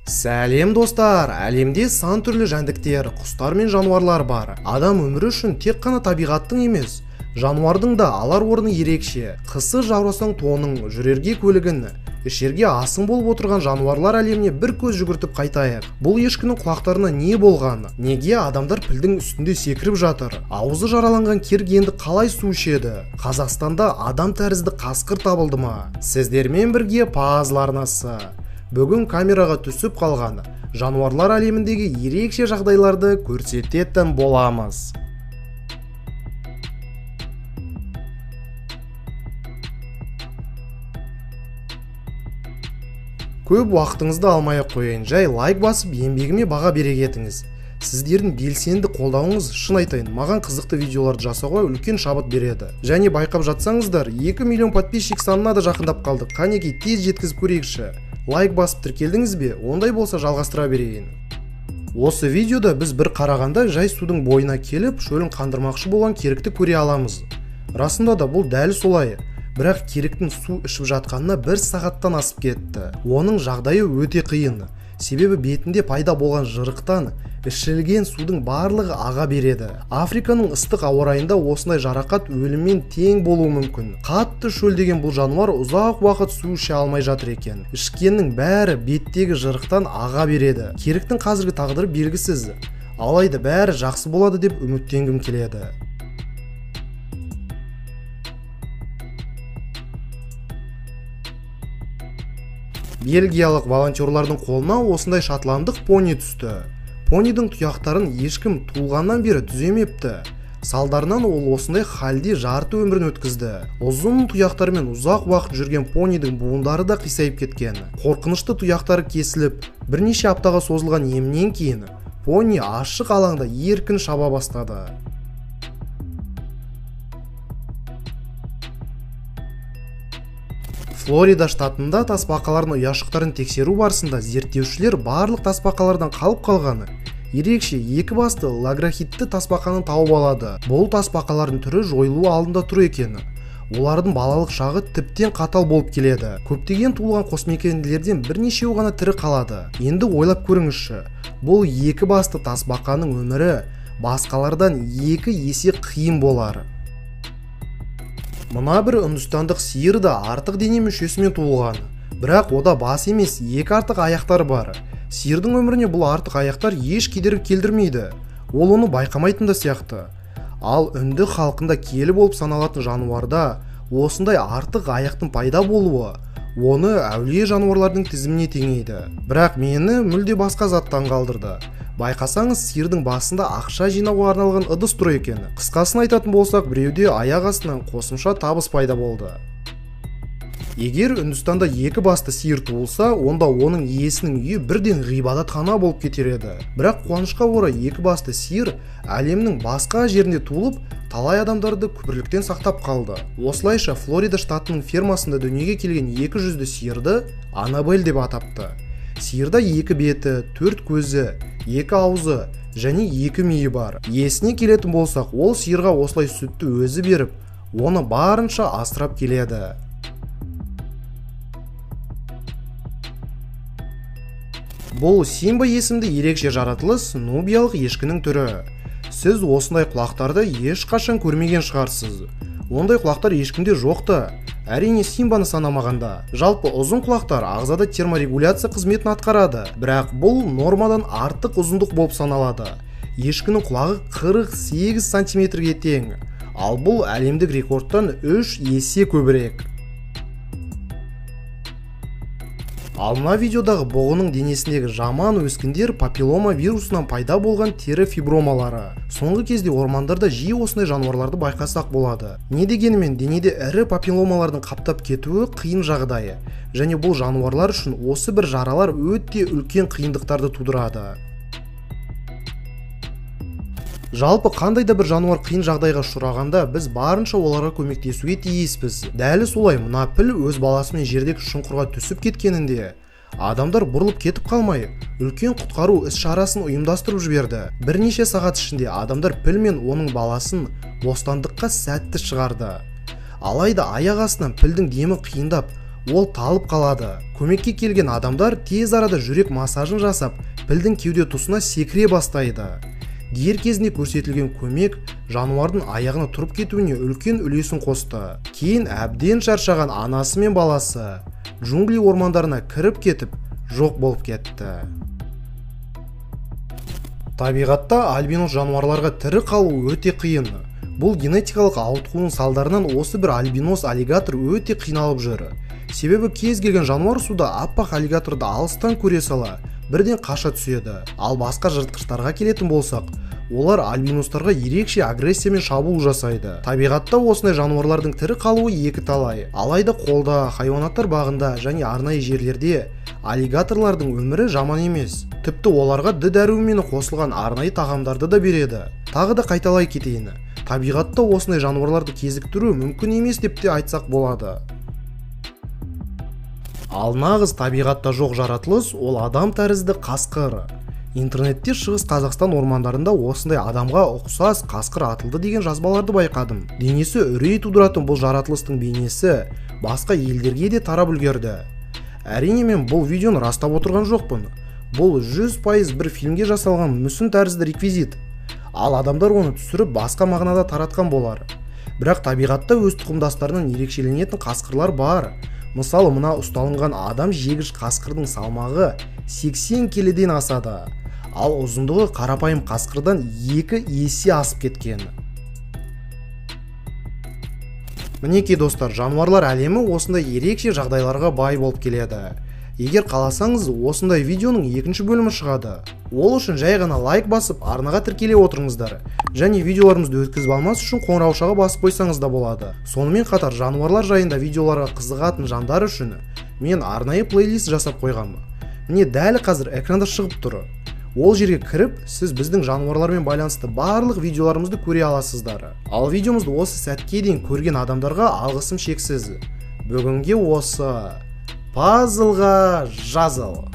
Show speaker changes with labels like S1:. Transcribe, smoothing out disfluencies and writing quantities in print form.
S1: Сәлем достар, әлемде сан түрлі жәндіктер, құстар мен жануарлар бар. Адам өмірі үшін тек қана табиғаттың емес, жануардың да алар орны ерекше. Қысы жаурасаң тоның, жүрерге көлігін, ішерге асың болып отырған жануарлар әлеміне бір көз жүгіртіп қайтайық. Бұл ешкінің құлақтарына не болған? Неге адамдар пілдің үстінде секіріп жатыр? Аузы жараланған кер енді қалай су ішеді? Қазақстанда адам тәрізді қасқыр табылды ма? Сіздермен бірге Пазл арнасы. Бүгін камераға түсіп қалған жануарлар әлеміндегі ерекше жағдайларды көрсететін боламыз. Көп уақытыңызды алмай-ақ қояйын, жай лайк басып еңбегіме баға бере кетіңіз. Сіздердің белсенді қолдауыңыз, шын айтайын, маған қызықты видеоларды жасауға үлкен шабыт береді. Және байқап жатсаңыздар, 2 миллион подписчик санына да жақындап қалдық. Қанекей тез жеткізіп көрейікші. Лайк басып тіркелдіңіз бе? Ондай болса жалғастыра берейін. Осы видеода біз бір қарағанда жай судың бойына келіп, шөлін қандырмақшы болған керікті көре аламыз. Расында да бұл дәл солай. Бірақ керіктің су ішіп жатқанына 1 сағаттан асып кетті. Оның жағдайы өте қиын. Себебі бетінде пайда болған жырықтан ішілген судың барлығы аға береді. Африканың ыстық ауа райында осындай жарақат өліммен тең болуы мүмкін. Қатты шөлдеген бұл жануар ұзақ уақыт су іше алмай жатыр екен. Ішкеннің бәрі беттегі жырықтан аға береді. Керіктің қазіргі тағдыры белгісіз. Алайда бәрі жақсы болады деп үміттенгім келеді. Бельгиялық волонтерлардың қолына осындай шотландық пони түсті. Понидың тұяқтарын ешкім туылғаннан бері түземепті. Салдарынан ол осындай халде жарты өмірін өткізді. Ұзын тұяқтарымен ұзақ уақыт жүрген понидың буындары да қисайып кеткен. Қорқынышты тұяқтары кесіліп, бірнеше аптаға созылған емнен кейін пони ашық алаңда еркін шаба бастады. Флорида штатында тасбақалардың ұяшықтарын тексеру барысында зерттеушілер барлық тасбақалардан қалып қалғаны ерекше 2 басты лаграхитті тасбақаны тауып алады. Бұл тасбақалардың түрі жойылу алдында тұр екен. Олардың балалық шағы тіптен қатал болып келеді. Көптеген туылған қосмекенділерден бірнешеу ғана тірі қалады. Енді ойлап көріңізші, бұл 2 басты тасбақаның өмірі басқалардан 2 есе қиын болар. Мына бір үндістандық сиыр да артық дене мүшесімен туылған. Бірақ ода бас емес, 2 артық аяқтар бар. Сиырдың өміріне бұл артық аяқтар еш кедергі келдірмейді. Ол оны байқамайтын да сияқты. Ал үнді халқында киелі болып саналатын жануарда осындай артық аяқтың пайда болуы оны әулие жануарлардың тізіміне теңейді. Бірақ мені мүлде басқа заттан қалдырды. Байқасаңыз, сиырдың басында ақша жинауға арналған ыдыс тұр екен. Қысқасын айтатын болсақ, біреуде аяқ астынан қосымша табыс пайда болды. Егер Үндістанда 2 басты сиыр туылса, онда оның иесінің үйі бірден ғибадатхана болып кетер еді. Бірақ қуанышқа орай 2 басты сиыр әлемнің басқа жерінде туылып, талай адамдарды күпірліктен сақтап қалды. Осылайша Флорида штатының фермасында дүниеге келген 2 жүзді сиырды Аннабель деп атапты. Сиырда 2 беті, 4 көзі, 2 аузы және 2 миы бар. Есіне келетін болсақ, ол сиырға осылай сүтті өзі беріп, оны барынша асырап келеді. Бұл Симба есімді ерекше жаратылыс нубиялық ешкінің түрі. Сіз осындай құлақтарды ешқашан көрмеген шығарсыз. Ондай құлақтар ешкімде жоқты. Әрине Симбаны санамағанда. Жалпы ұзын құлақтар ағзада терморегуляция қызметін атқарады. Бірақ бұл нормадан артық ұзындық болып саналады. Ешкінің құлағы 48 сантиметрге тең. Ал бұл әлемдік рекордтан 3 есе көбірек. Ал мына видеодағы бұғының денесіндегі жаман өскіндер папиллома вирусынан пайда болған тері фибромалары. Соңғы кезде ормандарда жиі осындай жануарларды байқасақ болады. Не дегенімен денеде ірі папилломалардың қаптап кетуі қиын жағдайы. Және бұл жануарлар үшін осы бір жаралар өте үлкен қиындықтарды тудырады. Жалпы қандай да бір жануар қиын жағдайға ұшырағанда біз барынша оларға көмектесуге тиіспіз. Дәлі солай, мына піл өз баласымен жердегі шұңқырға түсіп кеткенінде адамдар бұрылып кетіп қалмай, үлкен құтқару іс-шарасын ұйымдастырып жіберді. Бірнеше сағат ішінде адамдар піл мен оның баласын бостандыққа сәтті шығарды. Алайда аяқ астынан пілдің демі қиындап, ол талып қалады. Көмекке келген адамдар тез арада жүрек массажын жасап, пілдің кеуде тұсына секіре бастайды. Дер кезінде көрсетілген көмек жануардың аяғына тұрып кетуіне үлкен үлесін қосты. Кейін әбден шаршаған анасы мен баласы джунгли ормандарына кіріп кетіп, жоқ болып кетті. Табиғатта альбинос жануарларға тірі қалу өте қиын. Бұл генетикалық ауытқуының салдарынан осы бір альбинос аллигатор өте қиналып жүр. Себебі кез келген жануар суда аппақ аллигаторды алыстан көре сала бірден қаша түседі. Ал басқа жыртқыштарға келетін болсақ, олар альбиностарға ерекше агрессиямен шабуыл жасайды. Табиғатта осындай жануарлардың тірі қалуы екі талай. Алайда қолда, хайуанаттар бағында және арнайы жерлерде аллигаторлардың өмірі жаман емес. Тіпті оларға дәрумені қосылған арнайы тағамдарды да береді. Тағы да қайталай кетейін. Табиғатта осындай жануарларды кезіктіру мүмкін емес деп те айтсақ болады. Ал нағыз табиғатта жоқ жаратылыс ол адам тәрізді қасқыр. Интернетте Шығыс Қазақстан ормандарында осындай адамға ұқсас қасқыр атылды деген жазбаларды байқадым. Денесі үрей тудыратын бұл жаратылыстың бейнесі басқа елдерге де тарап үлгерді. Әрине мен бұл видеоны растап отырған жоқпын. Бұл 100% бір фильмге жасалған мүсін тәрізді реквизит. Ал адамдар оны түсіріп басқа мағынада таратқан болар. Бірақ табиғатта өз тұқымдастарынан ерекшеленетін қасқырлар бар. Мысалы, мына ұсталынған адам жегіш қасқырдың салмағы 80 келеден асады. Ал ұзындығы қарапайым қасқырдан 2 есе асып кеткен. Мінекей достар, жануарлар әлемі осындай ерекше жағдайларға бай болып келеді. Егер қаласаңыз, осындай видеоның екінші бөлімі шығады. Ол үшін жай ғана лайк басып, арнаға тіркеле отырыңыздар. Және видеоларымызды өткізіп алмас үшін қоңыраушаға басып қойсаңыз да болады. Сонымен қатар жануарлар жайында видеоларға қызығатын жандар үшін мен арнайы плейлист жасап қойғанмын. Міне дәл қазір экранда шығып тұр. Ол жерге кіріп, сіз біздің жануарлармен байланысты барлық видеоларымызды көре аласыздар. Ал видеомызды осы сәтке дейін көрген адамдарға алғысым шексіз. Бүгінге осы пазлға жазыл.